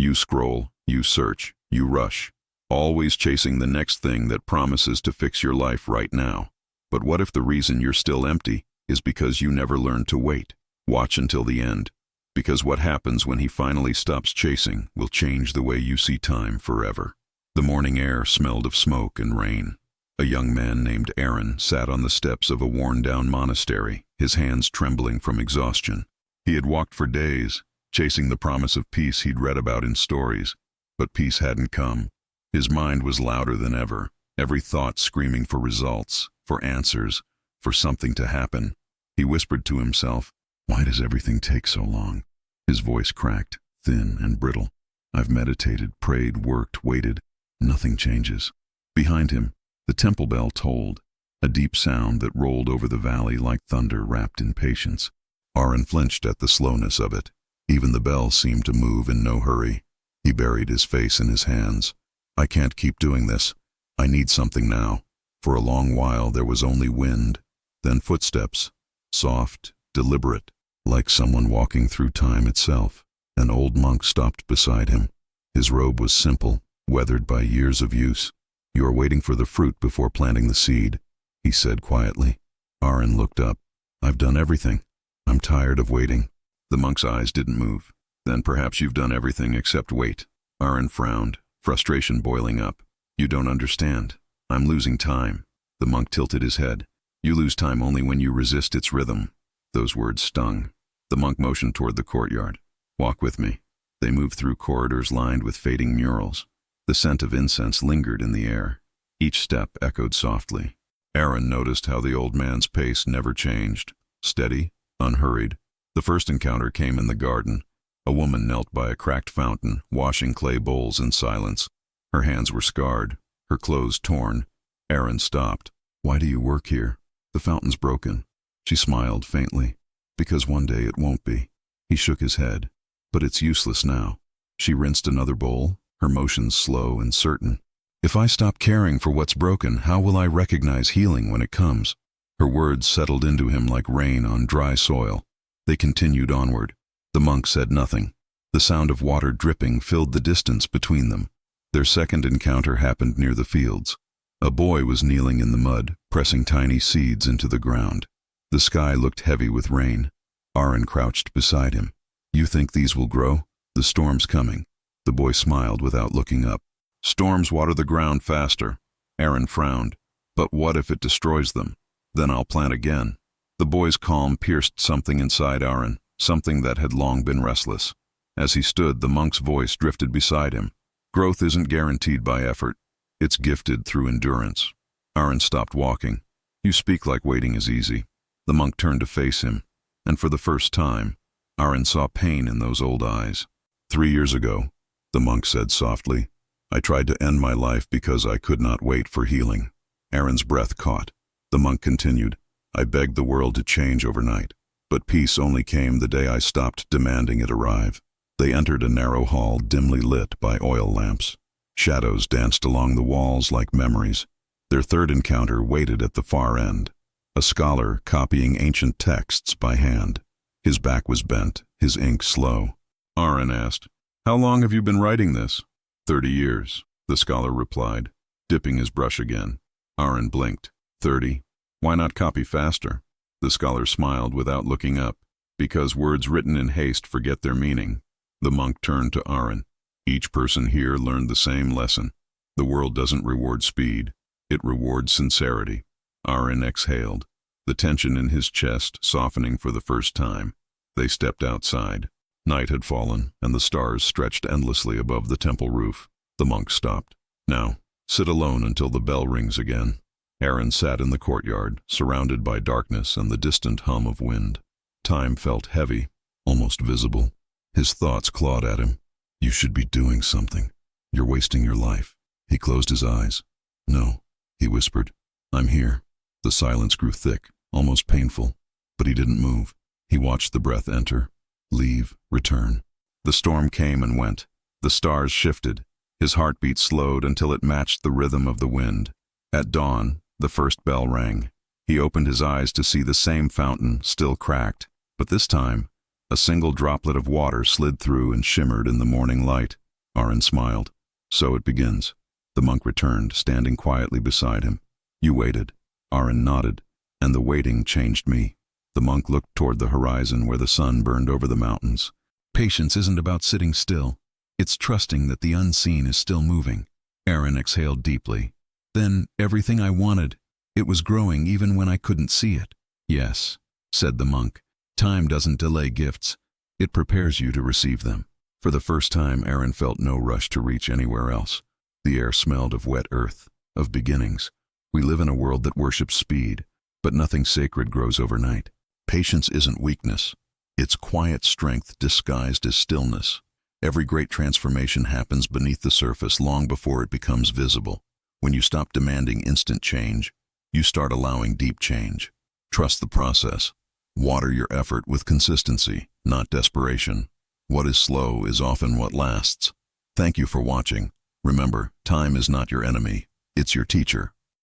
You scroll, you search, you rush, always chasing the next thing that promises to fix your life right now. But what if the reason you're still empty is because you never learned to wait? Watch until the end, because what happens when he finally stops chasing will change the way you see time forever. The morning air smelled of smoke and rain. A young man named Arin sat on the steps of a worn-down monastery, his hands trembling from exhaustion. He had walked for days, chasing the promise of peace he'd read about in stories, but peace hadn't come. His mind was louder than ever, every thought screaming for results, for answers, for something to happen. He whispered to himself, "Why does everything take so long?" His voice cracked, thin and brittle. "I've meditated, prayed, worked, waited. Nothing changes." Behind him, the temple bell tolled, a deep sound that rolled over the valley like thunder wrapped in patience. Arin flinched at the slowness of it. Even the bell seemed to move in no hurry. He buried his face in his hands. "I can't keep doing this. I need something now." For a long while there was only wind, then footsteps, soft, deliberate, like someone walking through time itself. An old monk stopped beside him. His robe was simple, weathered by years of use. "You are waiting for the fruit before planting the seed," he said quietly. Arin looked up. "I've done everything. I'm tired of waiting." The monk's eyes didn't move. "Then perhaps you've done everything except wait." Arin frowned, frustration boiling up. "You don't understand. I'm losing time." The monk tilted his head. "You lose time only when you resist its rhythm." Those words stung. The monk motioned toward the courtyard. "Walk with me." They moved through corridors lined with fading murals. The scent of incense lingered in the air. Each step echoed softly. Arin noticed how the old man's pace never changed. Steady, unhurried. The first encounter came in the garden. A woman knelt by a cracked fountain, washing clay bowls in silence. Her hands were scarred, her clothes torn. Arin stopped. "Why do you work here?" "The fountain's broken." She smiled faintly. "Because one day it won't be." He shook his head. "But it's useless now." She rinsed another bowl, her motions slow and certain. "If I stop caring for what's broken, how will I recognize healing when it comes?" Her words settled into him like rain on dry soil. They continued onward. The monk said nothing. The sound of water dripping filled the distance between them. Their second encounter happened near the fields. A boy was kneeling in the mud, pressing tiny seeds into the ground. The sky looked heavy with rain. Arin crouched beside him. "You think these will grow? The storm's coming." The boy smiled without looking up. "Storms water the ground faster." Arin frowned. "But what if it destroys them? Then I'll plant again." The boy's calm pierced something inside Arin, something that had long been restless. As he stood, the monk's voice drifted beside him. "Growth isn't guaranteed by effort. It's gifted through endurance." Arin stopped walking. "You speak like waiting is easy." The monk turned to face him, and for the first time, Arin saw pain in those old eyes. "3 years ago," the monk said softly, "I tried to end my life because I could not wait for healing." Arin's breath caught. The monk continued, "I begged the world to change overnight, but peace only came the day I stopped demanding it arrive." They entered a narrow hall dimly lit by oil lamps. Shadows danced along the walls like memories. Their third encounter waited at the far end. A scholar copying ancient texts by hand. His back was bent, his ink slow. Arin asked, "How long have you been writing this?" 30 years, the scholar replied, dipping his brush again. Arin blinked. 30? Why not copy faster? The scholar smiled without looking up. "Because words written in haste forget their meaning." The monk turned to Arin. "Each person here learned the same lesson. The world doesn't reward speed. It rewards sincerity." Arin exhaled, the tension in his chest softening for the first time. They stepped outside. Night had fallen, and the stars stretched endlessly above the temple roof. The monk stopped. "Now, sit alone until the bell rings again." Arin sat in the courtyard, surrounded by darkness and the distant hum of wind. Time felt heavy, almost visible. His thoughts clawed at him. "You should be doing something. You're wasting your life." He closed his eyes. "No," he whispered. "I'm here." The silence grew thick, almost painful, but he didn't move. He watched the breath enter, leave, return. The storm came and went. The stars shifted. His heartbeat slowed until it matched the rhythm of the wind. At dawn, the first bell rang. He opened his eyes to see the same fountain, still cracked, but this time, a single droplet of water slid through and shimmered in the morning light. Arin smiled. So it begins. The monk returned, standing quietly beside him. You waited. Arin nodded. And the waiting changed me. The monk looked toward the horizon where the sun burned over the mountains. Patience isn't about sitting still. It's trusting that the unseen is still moving. Arin exhaled deeply. Then, everything I wanted, it was growing even when I couldn't see it. Yes, said the monk. Time doesn't delay gifts. It prepares you to receive them. For the first time, Arin felt no rush to reach anywhere else. The air smelled of wet earth, of beginnings. We live in a world that worships speed, but nothing sacred grows overnight. Patience isn't weakness. It's quiet strength disguised as stillness. Every great transformation happens beneath the surface long before it becomes visible. When you stop demanding instant change, you start allowing deep change. Trust the process. Water your effort with consistency, not desperation. What is slow is often what lasts. Thank you for watching. Remember, time is not your enemy. It's your teacher.